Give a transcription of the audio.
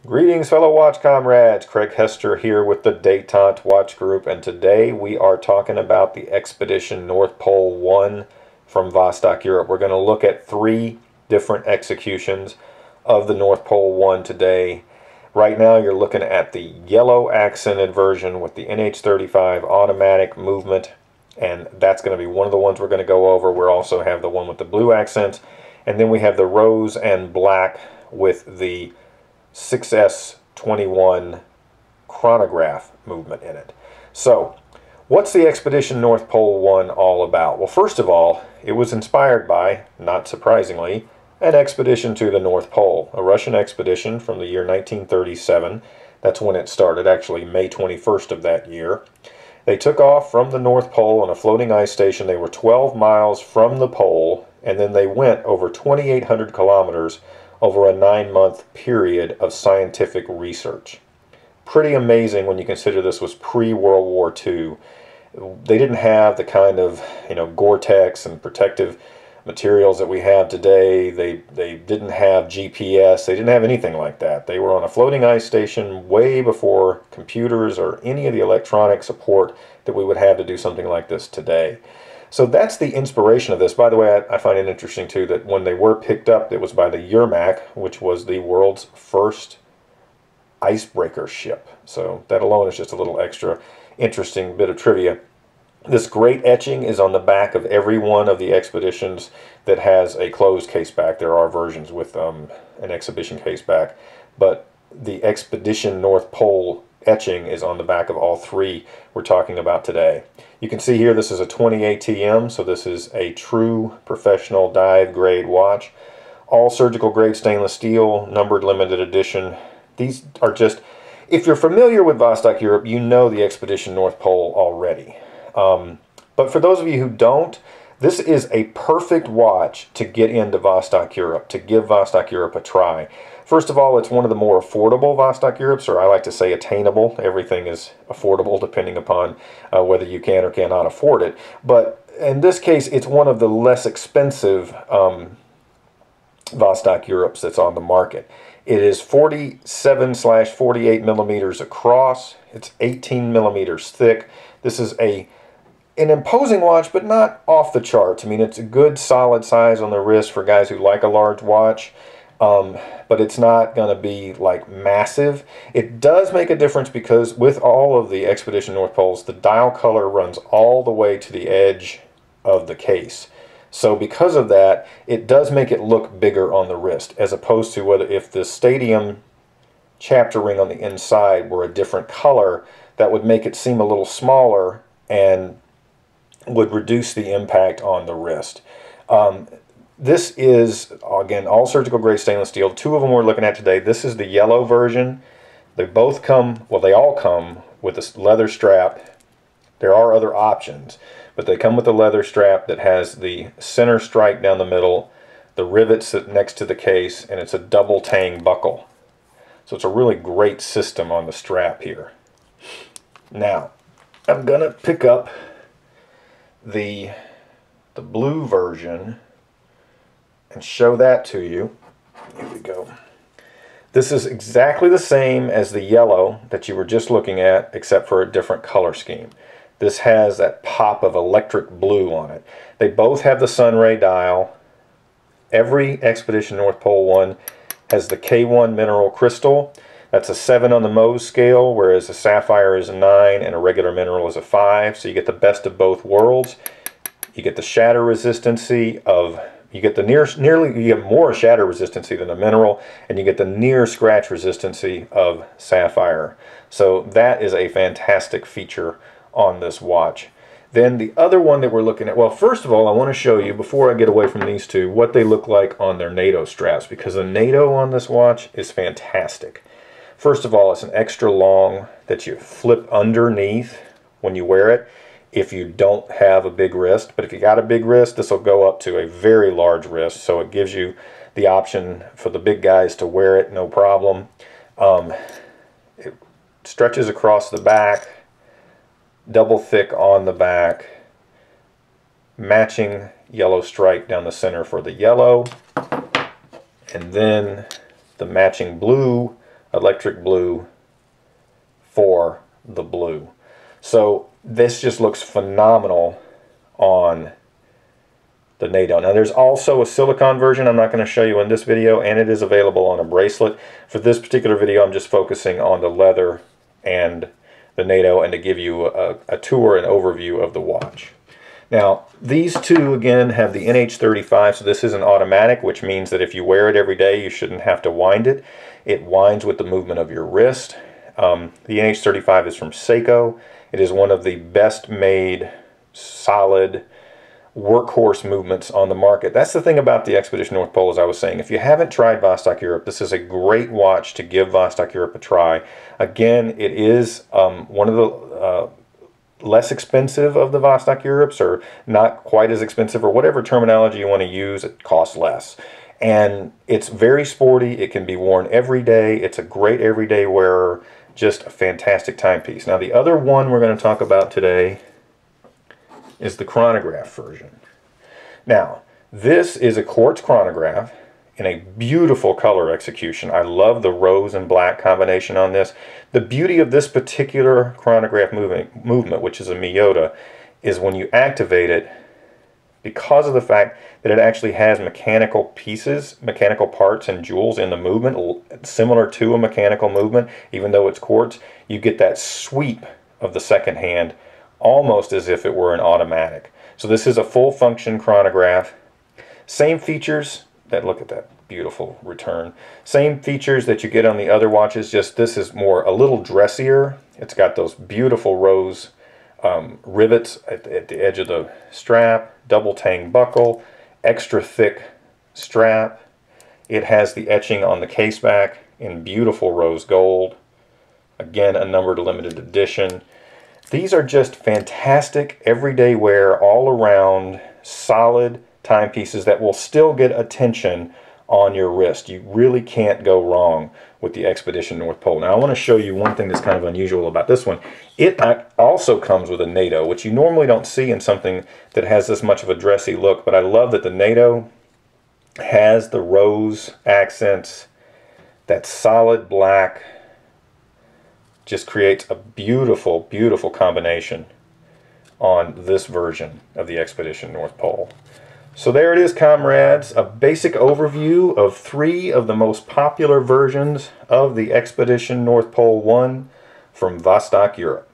Greetings, fellow watch comrades. Craig Hester here with the Détente Watch Group, and today we are talking about the Expedition North Pole 1 from Vostok, Europe. We're going to look at 3 different executions of the North Pole 1 today. Right now you're looking at the yellow accented version with the NH35 automatic movement, and that's going to be one of the ones we're going to go over. We'll also have the one with the blue accents, and then we have the rose and black with the 6S21 chronograph movement in it. So, what's the Expedition North Pole 1 all about? Well, first of all, it was inspired by, not surprisingly, an expedition to the North Pole, a Russian expedition from the year 1937. That's when it started, actually May 21st of that year. They took off from the North Pole on a floating ice station. They were 12 miles from the pole, and then they went over 2,800 kilometers over a 9-month period of scientific research. Pretty amazing when you consider this was pre-World War II. They didn't have the kind of, Gore-Tex and protective materials that we have today. They didn't have GPS. They didn't have anything like that. They were on a floating ice station way before computers or any of the electronic support that we would have to do something like this today. So that's the inspiration of this. By the way, I find it interesting too that when they were picked up, it was by the Yermak, which was the world's first icebreaker ship. So that alone is just a little extra interesting bit of trivia. This great etching is on the back of every one of the expeditions that has a closed case back. There are versions with an exhibition case back, but the Expedition North Pole etching is on the back of all 3 we're talking about today. You can see here this is a 20 ATM, so this is a true professional dive grade watch. All surgical grade stainless steel, numbered limited edition. These are just, if you're familiar with Vostok Europe, you know the Expedition North Pole already. But for those of you who don't, this is a perfect watch to get into Vostok Europe, to give Vostok Europe a try. First of all, it's one of the more affordable Vostok Europes, or I like to say attainable. Everything is affordable depending upon whether you can or cannot afford it. But in this case, it's one of the less expensive Vostok Europes that's on the market. It is 47/48 millimeters across. It's 18 millimeters thick. This is an imposing watch, but not off the charts. I mean, it's a good solid size on the wrist for guys who like a large watch, but it's not going to be like massive. It does make a difference because with all of the Expedition North Poles, the dial color runs all the way to the edge of the case. So because of that, it does make it look bigger on the wrist, as opposed to if the Stadium chapter ring on the inside were a different color, that would make it seem a little smaller and would reduce the impact on the wrist. This is, again, all surgical grade stainless steel. 2 of them we're looking at today. This is the yellow version. They both come, well, they all come with a leather strap. There are other options, but they come with a leather strap that has the center strike down the middle, the rivets next to the case, and it's a double tang buckle. So it's a really great system on the strap here. Now, I'm going to pick up the blue version and show that to you. Here we go. This is exactly the same as the yellow that you were just looking at, except for a different color scheme. This has that pop of electric blue on it. They both have the sunray dial. Every Expedition North Pole 1 has the K1 mineral crystal. That's a 7 on the Mohs scale, whereas a sapphire is a 9 and a regular mineral is a 5. So you get the best of both worlds. You get the shatter resistancy of, you get more shatter resistancy than a mineral, and you get the near scratch resistancy of sapphire. So that is a fantastic feature on this watch. Then the other one that we're looking at, well, first of all, I want to show you, before I get away from these 2, what they look like on their NATO straps, because the NATO on this watch is fantastic. First of all, it's an extra long that you flip underneath when you wear it if you don't have a big wrist. But if you got a big wrist, this will go up to a very large wrist, so it gives you the option for the big guys to wear it, no problem. It stretches across the back, double thick on the back, matching yellow stripe down the center for the yellow, and then the matching blue electric blue for the blue. So this just looks phenomenal on the NATO. Now there's also a silicone version I'm not going to show you in this video, and it is available on a bracelet. For this particular video I'm just focusing on the leather and the NATO, and to give you a tour and overview of the watch. Now these two again have the NH35, so this is an automatic, which means that if you wear it every day you shouldn't have to wind it. It winds with the movement of your wrist. The NH35 is from Seiko. It is one of the best made solid workhorse movements on the market. That's the thing about the Expedition North Pole, as I was saying. If you haven't tried Vostok Europe, this is a great watch to give Vostok Europe a try. Again, it is one of the less expensive of the Vostok Europes, or not quite as expensive, or whatever terminology you want to use. It costs less. And it's very sporty. It can be worn every day. It's a great everyday wearer. Just a fantastic timepiece. Now the other one we're going to talk about today is the chronograph version. Now, this is a quartz chronograph in a beautiful color execution. I love the rose and black combination on this. The beauty of this particular chronograph movement, which is a Miyota, is when you activate it, because of the fact that it actually has mechanical pieces, mechanical parts and jewels in the movement, similar to a mechanical movement, even though it's quartz, you get that sweep of the second hand, almost as if it were an automatic. So this is a full function chronograph. Same features, look at that beautiful return. Same features that you get on the other watches, just this is more a little dressier. It's got those beautiful rose rivets at the edge of the strap, double tang buckle, extra thick strap. It has the etching on the case back in beautiful rose gold. Again, a numbered limited edition. These are just fantastic everyday wear, all around, solid timepieces that will still get attention on your wrist. You really can't go wrong with the Expedition North Pole. Now I want to show you one thing that's kind of unusual about this one. It also comes with a NATO, which you normally don't see in something that has this much of a dressy look, but I love that the NATO has the rose accents, that solid black, just creates a beautiful, beautiful combination on this version of the Expedition North Pole. So there it is, comrades, a basic overview of 3 of the most popular versions of the Expedition North Pole 1 from Vostok Europe.